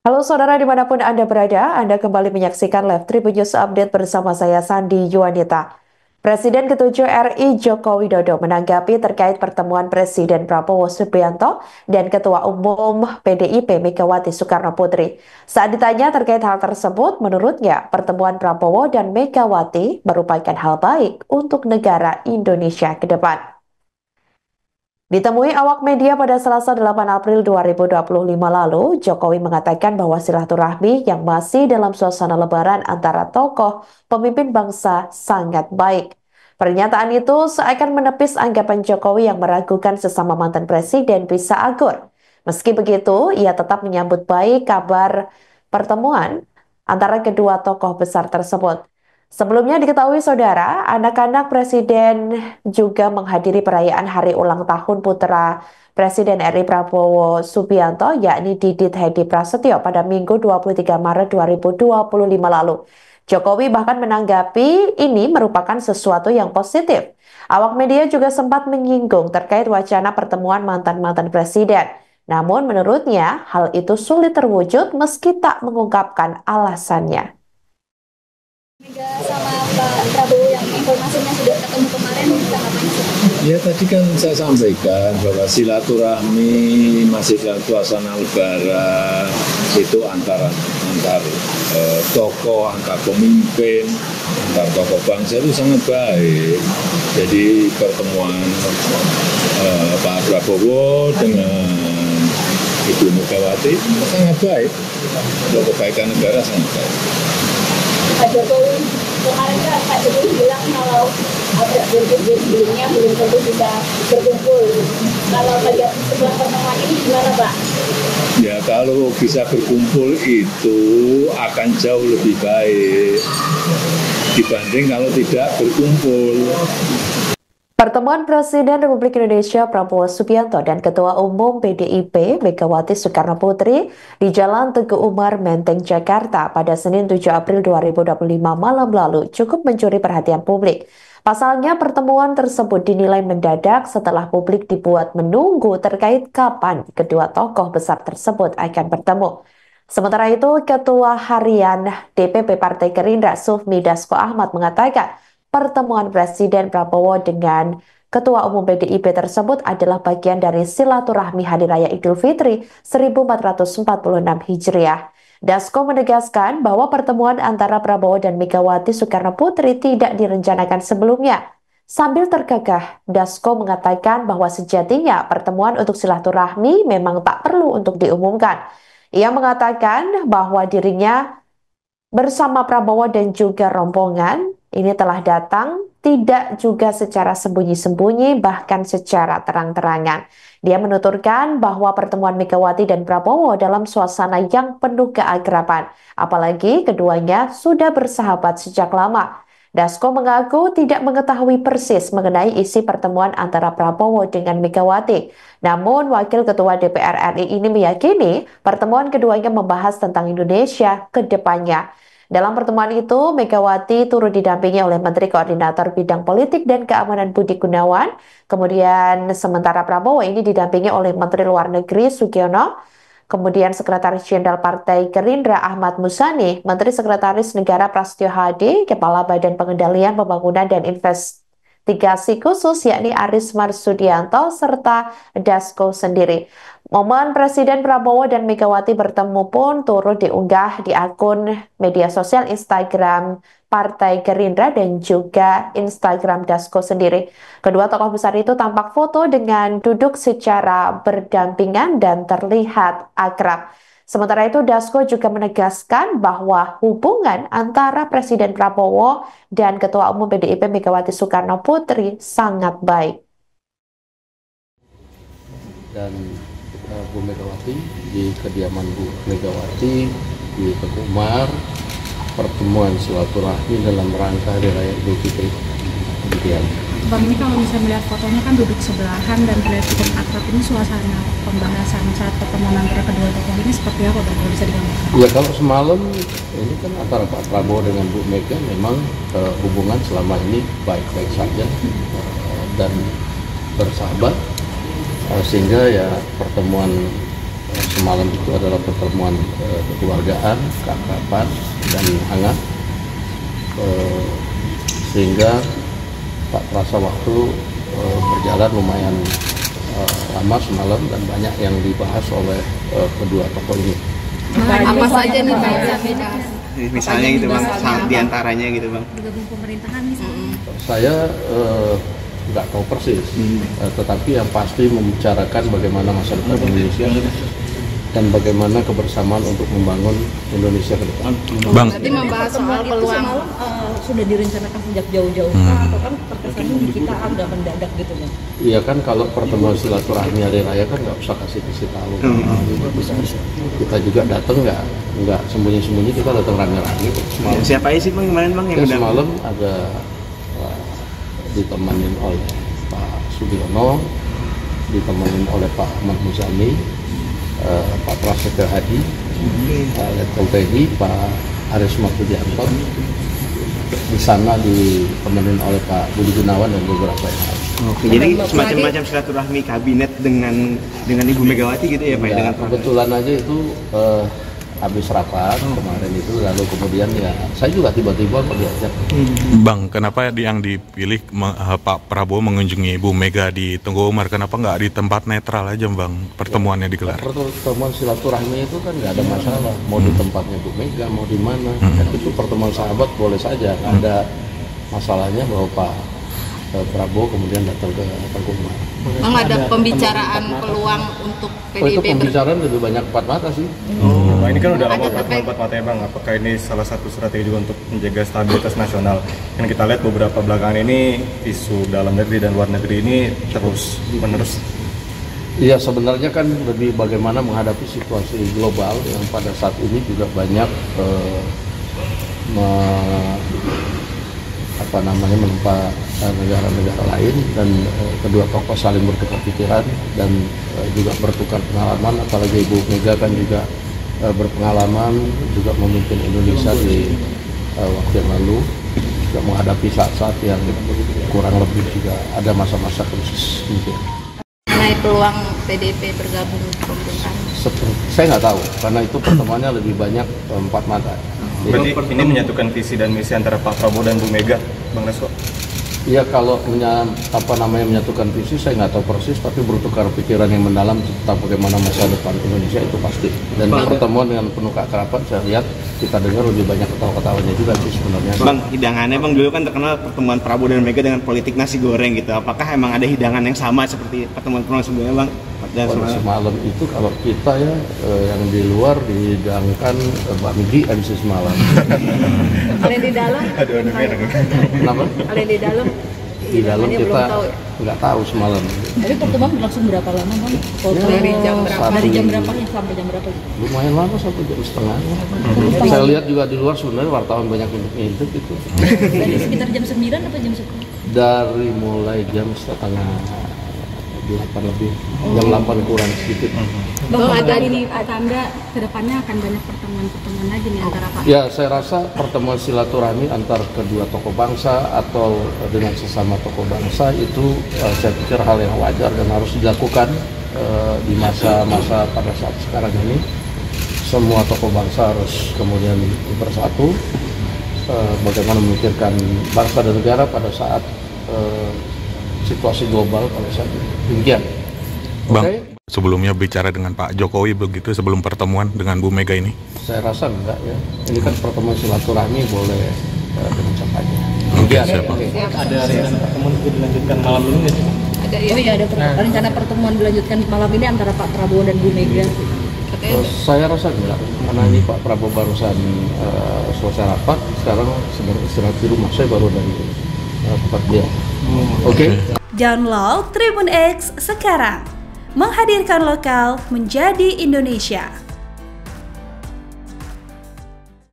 Halo saudara dimanapun Anda berada, Anda kembali menyaksikan Live Tribun News Update bersama saya Sandi Yuwanita. Presiden ke-7 RI Joko Widodo menanggapi terkait pertemuan Presiden Prabowo Subianto dan Ketua Umum PDIP Megawati Soekarno Putri. Saat ditanya terkait hal tersebut, menurutnya pertemuan Prabowo dan Megawati merupakan hal baik untuk negara Indonesia ke depan. Ditemui awak media pada Selasa 8 April 2025 lalu, Jokowi mengatakan bahwa silaturahmi yang masih dalam suasana lebaran antara tokoh pemimpin bangsa sangat baik. Pernyataan itu seakan menepis anggapan Jokowi yang meragukan sesama mantan presiden bisa akur. Meski begitu, ia tetap menyambut baik kabar pertemuan antara kedua tokoh besar tersebut. Sebelumnya diketahui saudara, anak-anak presiden juga menghadiri perayaan hari ulang tahun putra Presiden RI Prabowo Subianto, yakni Didit Hedi Prasetyo pada Minggu 23 Maret 2025 lalu. Jokowi bahkan menanggapi ini merupakan sesuatu yang positif. Awak media juga sempat menyinggung terkait wacana pertemuan mantan-mantan presiden. Namun menurutnya hal itu sulit terwujud meski tak mengungkapkan alasannya. Mega sama Pak Prabowo yang informasinya sudah ketemu kemarin, tanggapannya seperti apa? Ya tadi kan saya sampaikan bahwa silaturahmi masih dalam suasana lebaran itu antar tokoh, antar pemimpin, antar tokoh bangsa itu sangat baik. Jadi pertemuan Pak Prabowo dengan Ibu Megawati sangat baik. Untuk kebaikan negara sangat baik. Pak Jokowi kemarin kan Pak Jokowi bilang kalau ada berkumpul sebelumnya belum tentu bisa berkumpul. Kalau melihat sebuah pertemuan ini gimana Pak? Ya kalau bisa berkumpul itu akan jauh lebih baik dibanding kalau tidak berkumpul. Pertemuan Presiden Republik Indonesia Prabowo Subianto dan Ketua Umum PDIP Megawati Soekarno Putri di Jalan Teguh Umar, Menteng, Jakarta pada Senin 7 April 2025 malam lalu cukup mencuri perhatian publik. Pasalnya pertemuan tersebut dinilai mendadak setelah publik dibuat menunggu terkait kapan kedua tokoh besar tersebut akan bertemu. Sementara itu, Ketua Harian DPP Partai Gerindra Sufmi Dasko Ahmad mengatakan pertemuan Presiden Prabowo dengan Ketua Umum PDIP tersebut adalah bagian dari silaturahmi Hari Raya Idul Fitri 1446 Hijriah. Dasko menegaskan bahwa pertemuan antara Prabowo dan Megawati Soekarno Putri tidak direncanakan sebelumnya. Sambil tergagah, Dasko mengatakan bahwa sejatinya pertemuan untuk silaturahmi memang tak perlu untuk diumumkan. Ia mengatakan bahwa dirinya bersama Prabowo dan juga rombongan ini telah datang tidak juga secara sembunyi-sembunyi bahkan secara terang-terangan. Dia menuturkan bahwa pertemuan Megawati dan Prabowo dalam suasana yang penuh keakraban, apalagi keduanya sudah bersahabat sejak lama. Dasko mengaku tidak mengetahui persis mengenai isi pertemuan antara Prabowo dengan Megawati. Namun, Wakil Ketua DPR RI ini meyakini pertemuan keduanya membahas tentang Indonesia ke depannya. Dalam pertemuan itu, Megawati turut didampingi oleh Menteri Koordinator Bidang Politik dan Keamanan Budi Gunawan. Kemudian sementara Prabowo ini didampingi oleh Menteri Luar Negeri Sugiono, kemudian Sekretaris Jenderal Partai Gerindra Ahmad Muzani, Menteri Sekretaris Negara Prasetyo Hadi, Kepala Badan Pengendalian Pembangunan dan Investigasi Khusus yakni Aris Marsudianto, serta Dasko sendiri. Momen Presiden Prabowo dan Megawati bertemu pun turut diunggah di akun media sosial Instagram Partai Gerindra dan juga Instagram Dasko sendiri. Kedua tokoh besar itu tampak foto dengan duduk secara berdampingan dan terlihat akrab. Sementara itu, Dasko juga menegaskan bahwa hubungan antara Presiden Prabowo dan Ketua Umum PDIP Megawati Soekarno Putri sangat baik. Dan Bu Megawati di kediaman Bu Megawati di Teguh Umar, pertemuan silaturahmi dalam rangka Hari Raya Idul Fitri. Demikian. Bang, ini kalau bisa melihat fotonya kan duduk sebelahan dan terlihat cukup akrab, ini suasana pembahasan saat pertemuan antara kedua tokoh ini seperti apa Bang, kalau bisa digambarkan? Ya kalau semalam ini kan antara Pak Prabowo dengan Bu Mega memang hubungan selama ini baik-baik saja dan bersahabat, sehingga ya pertemuan semalam itu adalah pertemuan kekeluargaan, keakraban dan hangat, sehingga tak terasa waktu berjalan lumayan lama semalam dan banyak yang dibahas oleh kedua tokoh ini. Apa saja nih Pak? Misalnya gitu Bang, diantaranya gitu Bang. Bergabung pemerintahan misalnya. Saya nggak tahu persis, tetapi yang pasti membicarakan bagaimana masa depan Indonesia dan bagaimana kebersamaan untuk membangun Indonesia ke depan. Bang, Berarti membahas soal peluang. Sudah direncanakan sejak jauh-jauh atau kan terkesannya di kita agak mendadak gitu Bang? Iya kan, kalau pertemuan silaturahmi hari raya kan nggak usah kasih tahu. Kita juga datang nggak sembunyi-sembunyi, kita datang rame-rame. Siapa aja sih Bang kemarin Bang yang Semalam ada ditemanin oleh Pak Sugiono, ditemanin oleh Pak Ahmad Muzani, Pak Prasetyo Hadi, Pak Letkol TNI, Pak Aris Martudianto. Di sana ditemenin oleh Pak Budi Gunawan dan beberapa yang lain. Oke, jadi semacam silaturahmi kabinet dengan Ibu Megawati gitu ya Pak? Ya, kebetulan aja itu habis rapat kemarin itu, lalu kemudian ya saya juga tiba-tiba diajak. Bang, kenapa yang dipilih Pak Prabowo mengunjungi Bu Mega di Tengku Umar? Kenapa nggak di tempat netral aja Bang pertemuannya digelar? Pertemuan silaturahmi itu kan nggak ada masalah, mau di tempatnya Bu Mega, mau di mana. Itu pertemuan sahabat boleh saja, nggak ada masalahnya bahwa Pak Prabowo kemudian datang ke Tengku Umar. Bang, ada pembicaraan peluang untuk itu PDIP pembicaraan lebih banyak empat mata sih. Nah, ini kan udah lama pertemuan empat mata ya Bang. Apakah ini salah satu strategi juga untuk menjaga stabilitas nasional? Kan kita lihat beberapa belakangan ini isu dalam negeri dan luar negeri ini terus menerus. Iya, sebenarnya kan lebih bagaimana menghadapi situasi global yang pada saat ini juga banyak menimpa negara-negara lain, dan kedua tokoh saling bertukar pikiran dan juga bertukar pengalaman. Apalagi Ibu Mega kan juga berpengalaman juga memimpin Indonesia di waktu yang lalu, juga menghadapi saat-saat yang kurang lebih juga ada masa-masa krisis mungkin. mengenai peluang PDIP bergabung ke pemerintahan? Saya nggak tahu, karena itu pertemuannya lebih banyak empat mata. Berarti ini menyatukan visi dan misi antara Pak Prabowo dan Bu Mega, Bang Resko? Iya, kalau menyatukan visi saya nggak tahu persis, tapi bertukar pikiran yang mendalam tentang bagaimana masa depan Indonesia itu pasti. Dan pertemuan dengan penuh keakraban, saya lihat kita dengar lebih banyak ketawa-ketawanya juga sih sebenarnya. Bang, hidangannya Bang dulu kan terkenal pertemuan Prabowo dan Mega dengan politik nasi goreng gitu. Apakah emang ada hidangan yang sama seperti pertemuan-pertemuan sebelumnya Bang? Semalam itu kalau kita ya yang di luar dihidangkan bakmi habis semalam. Kalau di dalam? Kenapa? Kalau di dalam? Di dalam kita nggak tahu semalam. Tapi pertemuan berlangsung berapa lama Bang? Dari jam berapa? Dari jam berapa sampai jam berapa? Lumayan lama, 1 jam setengah. Saya lihat juga di luar sebenarnya wartawan banyak ngintip itu. Dari sekitar jam 9 atau jam 10? Dari mulai jam setengah 8 lebih, jam 8 kurang sedikit. Bang, ada ini tanda kedepannya akan banyak pertemuan-pertemuan lagi nih antara Pak? Ya, saya rasa pertemuan silaturahmi antar kedua tokoh bangsa atau dengan sesama tokoh bangsa itu saya pikir hal yang wajar dan harus dilakukan di masa-masa pada saat sekarang ini. Semua tokoh bangsa harus kemudian bersatu, bagaimana memikirkan bangsa dan negara pada saat situasi global pada saat ini. Demikian. Bang, sebelumnya bicara dengan Pak Jokowi begitu sebelum pertemuan dengan Bu Mega ini? Saya rasa enggak ya. Ini kan pertemuan silaturahmi boleh dengan siapa aja. Demikian. Ada rencana pertemuan dilanjutkan malam ini nggak sih? Ada ya, ada rencana pertemuan dilanjutkan malam ini antara Pak Prabowo dan Bu Mega. Saya rasa enggak, karena ini Pak Prabowo barusan selesai rapat, sekarang sedang istirahat di rumah. Saya baru dari tempat dia. Oke. Download Tribun X sekarang, menghadirkan lokal menjadi Indonesia.